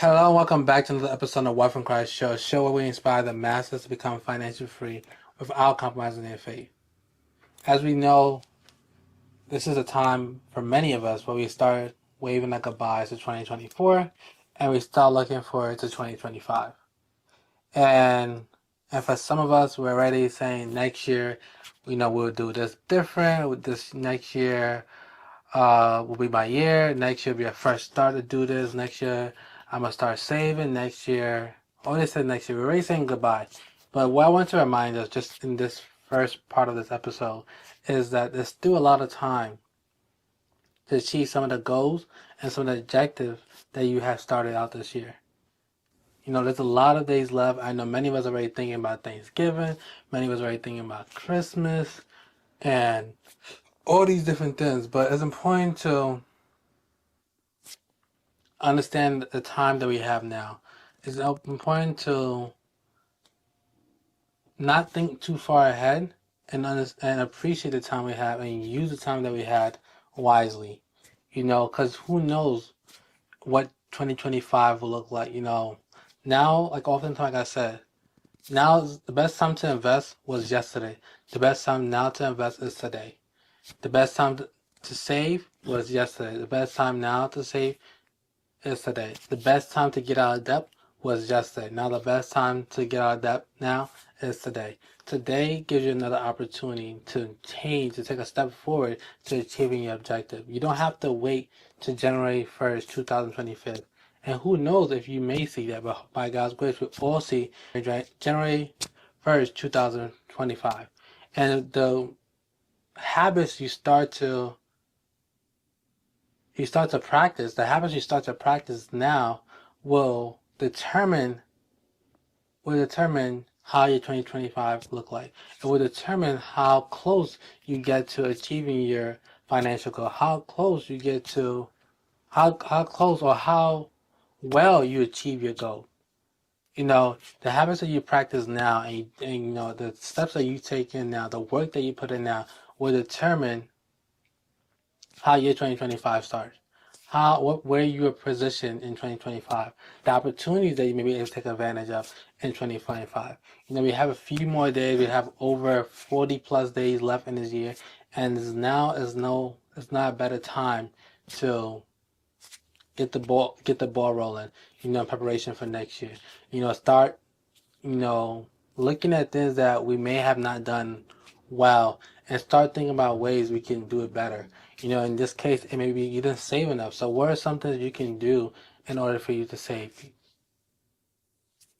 Hello and welcome back to another episode of What from Christ Show, a show where we inspire the masses to become financially free without compromising their faith. As we know, this is a time for many of us where we start waving our goodbyes to 2024 and we start looking forward to 2025. And for some of us, we're already saying next year, we'll do this different. With this next year, will be my year. Next year will be a fresh start to do this. Next year, I'm going to start saving. Next year, they said next year. We're already saying goodbye. But what I want to remind us just in this first part of this episode is that there's still a lot of time to achieve some of the goals and some of the objectives that you have started out this year. There's a lot of days left. I know many of us are already thinking about Thanksgiving. Many of us are already thinking about Christmas and all these different things. But it's important to understand the time that we have now. It's important to not think too far ahead and appreciate the time we have and use the time that we had wisely. Because who knows what 2025 will look like. Now, like oftentimes, like I said, now the best time to invest was yesterday. The best time now to invest is today. The best time to save was yesterday. The best time now to save is today. The best time to get out of debt was yesterday. Now the best time to get out of debt now is today. Today gives you another opportunity to change, to take a step forward to achieving your objective. You don't have to wait to January 1st, 2025. And who knows if you may see that, but by God's grace, we all see January 1st, 2025. And the habits you start to practice, the habits you start to practice now will determine how your 2025 look like. It will determine how close you get to achieving your financial goal, how close you get to, how close or how well you achieve your goal. The habits that you practice now and the steps that you take in now, the work that you put in now will determine how your 2025 starts, where you are positioned in 2025, the opportunities that you may be able to take advantage of in 2025. We have a few more days. We have over 40 plus days left in this year, and now is not a better time to get the ball rolling. In preparation for next year. Start looking at things that we may have not done well and start thinking about ways we can do it better. In this case, it may be you didn't save enough. So what are some things you can do in order for you to save?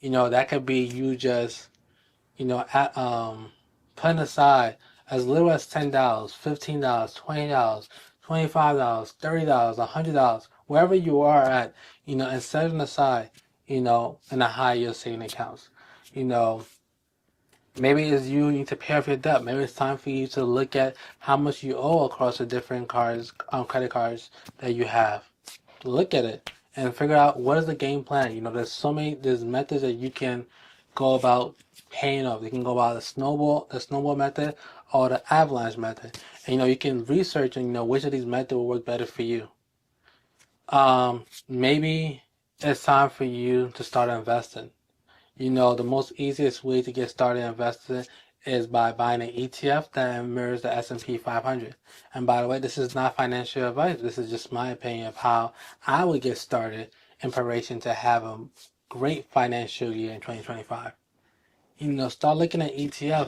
That could be you just, putting aside as little as $10, $15, $20, $25, $30, $100, wherever you are at, and setting aside, in a high yield saving accounts. Maybe it's you need to pay off your debt. Maybe it's time for you to look at how much you owe across the different credit cards that you have. Look at it and figure out what is the game plan. There's methods that you can go about paying off. You can go about the snowball method or the avalanche method. And you can research and which of these methods will work better for you. Maybe it's time for you to start investing. The most easiest way to get started investing is by buying an ETF that mirrors the S&P 500. And by the way, this is not financial advice. This is just my opinion of how I would get started in preparation to have a great financial year in 2025. Start looking at ETF,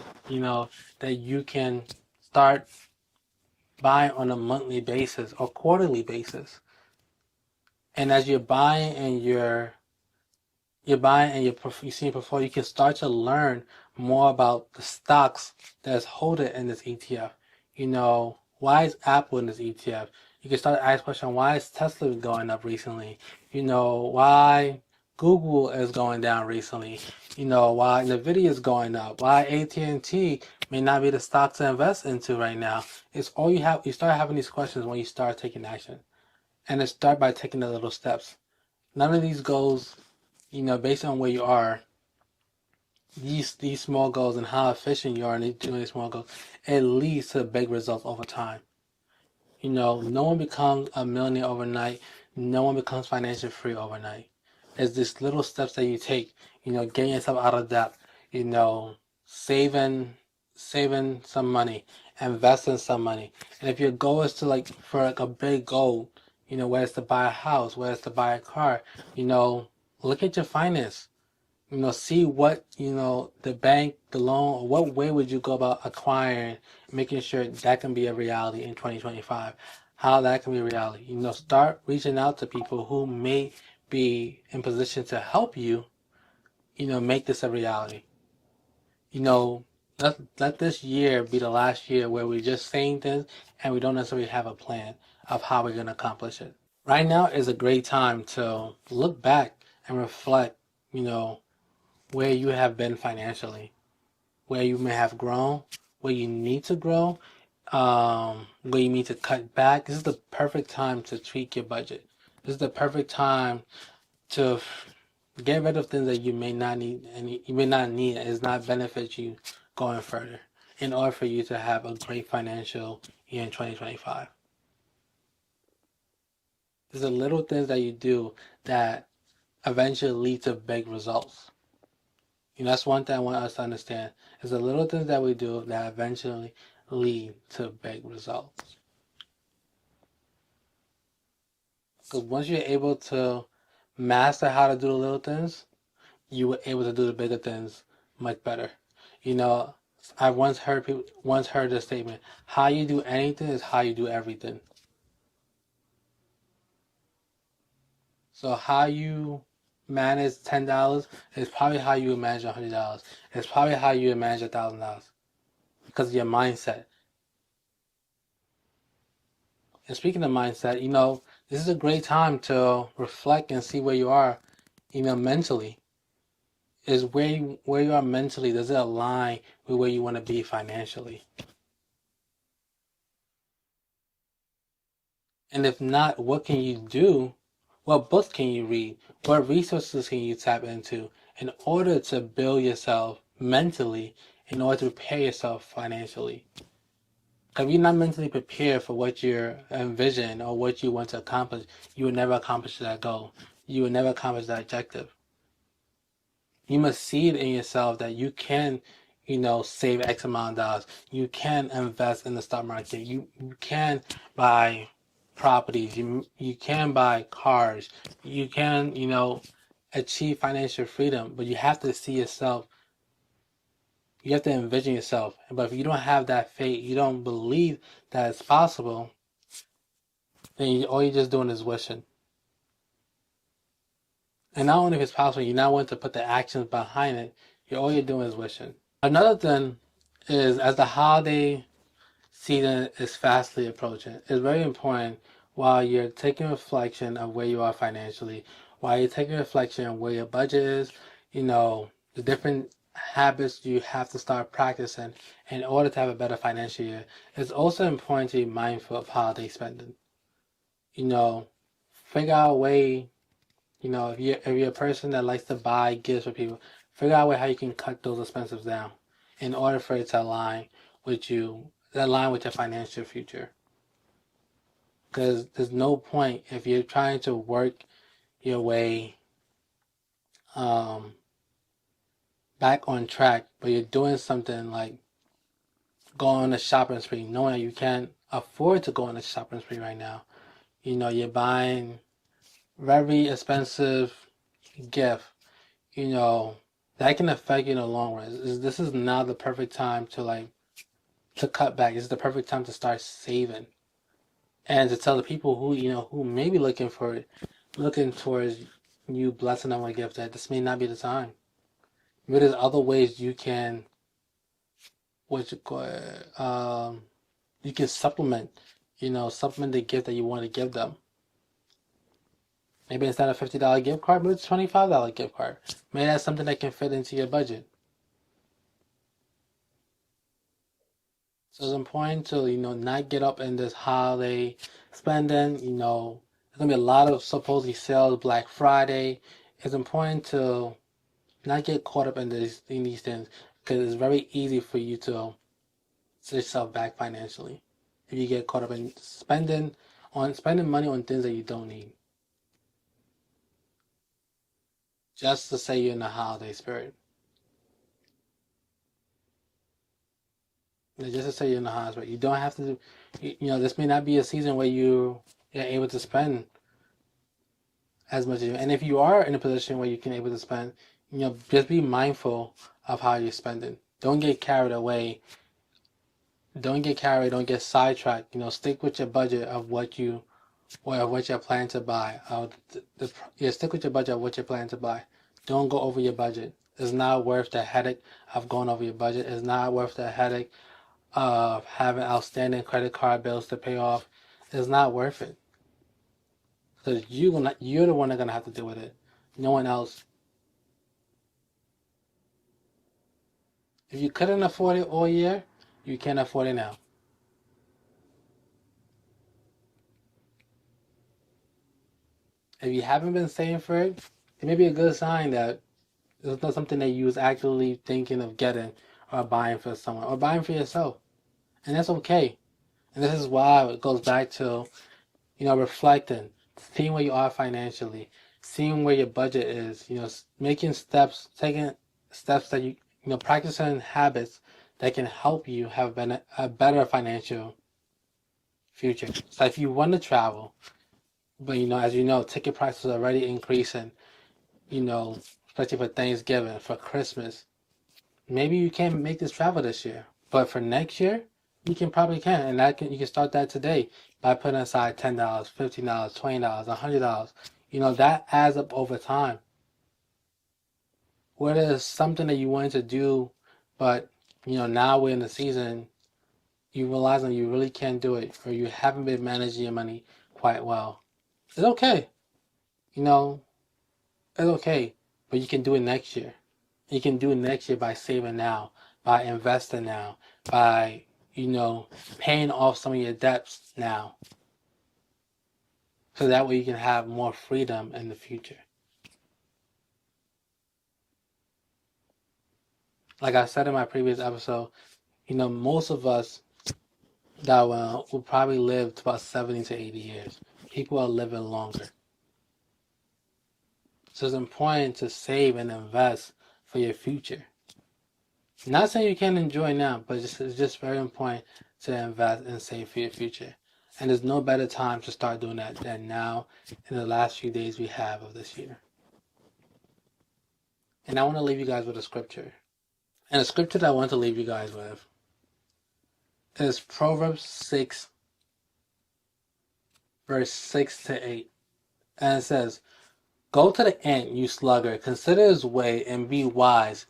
that you can start buying on a monthly basis or quarterly basis. And as you're buying and you're seeing portfolio, you can start to learn more about the stocks that's holding in this ETF. Why is Apple in this ETF? You can start to ask questions, why is Tesla going up recently? Why Google is going down recently? Why Nvidia is going up? Why AT&T may not be the stock to invest into right now? It's all you have. You start having these questions when you start taking action. And it start by taking the little steps. None of these goals, based on where you are, these small goals and how efficient you are in doing these small goals, it leads to big results over time. No one becomes a millionaire overnight. No one becomes financially free overnight. is this little steps that you take, getting yourself out of debt, you know, saving saving some money, investing some money. And if your goal is to like for like a big goal, whether it's to buy a house, whether it's to buy a car, you know, look at your finance. See what, the bank, the loan, or what way would you go about acquiring, making sure that can be a reality in 2025, how that can be a reality. Start reaching out to people who may be in position to help you, make this a reality. You know, let this year be the last year where we're just saying things and we don't necessarily have a plan of how we're going to accomplish it. Right now is a great time to look back and reflect, you know, where you have been financially, where you may have grown, where you need to grow, where you need to cut back. This is the perfect time to tweak your budget. This is the perfect time to get rid of things that you may not need and you may not need and does not benefit you going further in order for you to have a great financial year in 2025. There's the little things that you do that eventually lead to big results. That's one thing I want us to understand. Is the little things that we do that eventually lead to big results. Because once you're able to master how to do the little things, you were able to do the bigger things much better. You know, I once heard this statement: "How you do anything is how you do everything." So how you manage $10 is probably how you manage $100. It's probably how you manage $1,000 because of your mindset. And speaking of mindset, this is a great time to reflect and see where you are, mentally. Is where you are mentally, does it align with where you want to be financially? And if not, what can you do? What books can you read? What resources can you tap into in order to build yourself mentally, in order to prepare yourself financially? If you're not mentally prepared for what you're envisioning or what you want to accomplish, you will never accomplish that goal. You will never accomplish that objective. You must see it in yourself that you can, save X amount of dollars. You can invest in the stock market. You can buy properties. You can buy cars. You can, achieve financial freedom. But you have to see yourself. You have to envision yourself. But if you don't have that faith, you don't believe that it's possible, then all you're just doing is wishing. And not only if it's possible, you're not willing to put the actions behind it. All you're doing is wishing. Another thing is, as the holiday season is fastly approaching, it's very important while you're taking reflection of where you are financially, while you're taking reflection of where your budget is, the different habits you have to start practicing in order to have a better financial year. It's also important to be mindful of holiday spending. Figure out a way. If you're a person that likes to buy gifts for people, figure out a way how you can cut those expenses down in order for it to align with your financial future. Because there's no point if you're trying to work your way um, back on track, but you're doing something like going on a shopping spree, knowing that you can't afford to go on a shopping spree right now. You're buying very expensive gift, that can affect you in the long run. This is now the perfect time to cut back. This is the perfect time to start saving and to tell the people who may be looking towards you blessing them with a gift that this may not be the time. Maybe there's other ways you can what you call it, you can supplement the gift that you want to give them. Maybe instead of $50 gift card, maybe it's $25 gift card. Maybe that's something that can fit into your budget. So it's important to, not get up in this holiday spending. There's gonna be a lot of supposedly sales, Black Friday. It's important to not get caught up in these things because it's very easy for you to set yourself back financially if you get caught up in spending money on things that you don't need. just to say you're in the holiday spirit. Just to say you're in the holiday spirit. You don't have to do, this may not be a season where you're able to spend as much as you. And if you are in a position where you can able to spend, just be mindful of how you're spending. Don't get carried away. Don't get carried. Don't get sidetracked. Stick with your budget of what you or what you're planning to buy. Stick with your budget of what you're planning to buy. Don't go over your budget. It's not worth the headache of going over your budget. It's not worth the headache of having outstanding credit card bills to pay off. It's not worth it. Because you're the one that's gonna have to deal with it. No one else. If you couldn't afford it all year, you can't afford it now. If you haven't been saving for it, it may be a good sign that it's not something that you was actively thinking of getting or buying for someone or buying for yourself. And that's okay. And this is why it goes back to, reflecting, seeing where you are financially, seeing where your budget is, making steps, taking steps that practicing habits that can help you have a better financial future. So if you want to travel, but as you know, ticket prices are already increasing, especially for Thanksgiving, for Christmas. Maybe you can't make this travel this year, but for next year, you probably can, and you can start that today by putting aside $10, $15, $20, $100. That adds up over time. Whether it's something that you wanted to do, but now we're in the season, you realize that you really can't do it, or you haven't been managing your money quite well. It's okay. It's okay, but you can do it next year. You can do it next year by saving now, by investing now, by, paying off some of your debts now. So that way you can have more freedom in the future. Like I said in my previous episode, most of us that will probably live to about 70 to 80 years. People are living longer. So it's important to save and invest for your future. Not saying you can't enjoy now, but it's just very important to invest and save for your future. And there's no better time to start doing that than now in the last few days we have of this year. And I want to leave you guys with a scripture. And the scripture that I want to leave you guys with is Proverbs 6, verse 6 to 8. And it says, "Go to the ant, you sluggard, consider his way and be wise.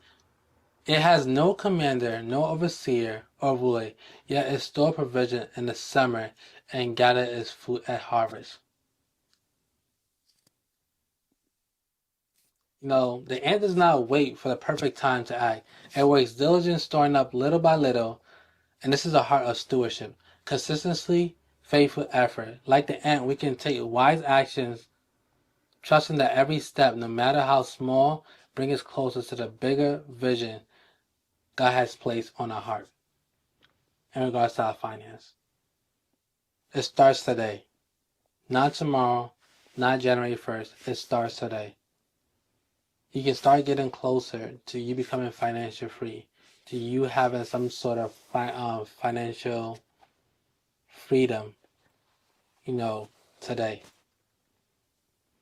It has no commander, no overseer or ruler, yet it store provision in the summer and gather its food at harvest." The ant does not wait for the perfect time to act. It works diligent, storing up little by little, and this is a heart of stewardship. Consistency, faithful effort. Like the ant, we can take wise actions, trusting that every step, no matter how small, brings us closer to the bigger vision God has placed on our heart in regards to our finance. It starts today. Not tomorrow, not January 1st. It starts today. You can start getting closer to you becoming financial free, to you having some sort of financial freedom, today.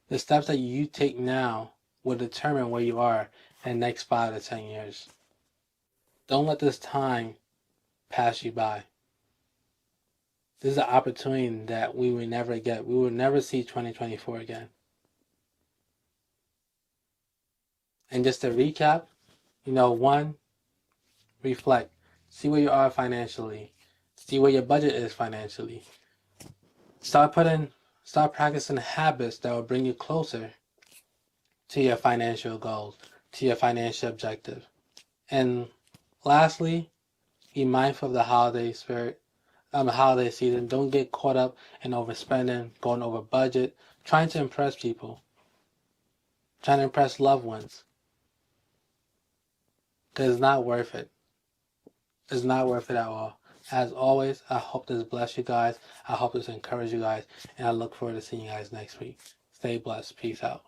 The steps that you take now will determine where you are in the next 5 to 10 years. Don't let this time pass you by. This is an opportunity that we will never get. We will never see 2024 again. And just to recap, 1, reflect. See where you are financially. See where your budget is financially. Start practicing habits that will bring you closer to your financial goals, to your financial objective. And lastly, be mindful of the holiday spirit, the holiday season. Don't get caught up in overspending, going over budget, trying to impress people, trying to impress loved ones. Because it's not worth it. It's not worth it at all. As always, I hope this bless you guys. I hope this encourage you guys. And I look forward to seeing you guys next week. Stay blessed. Peace out.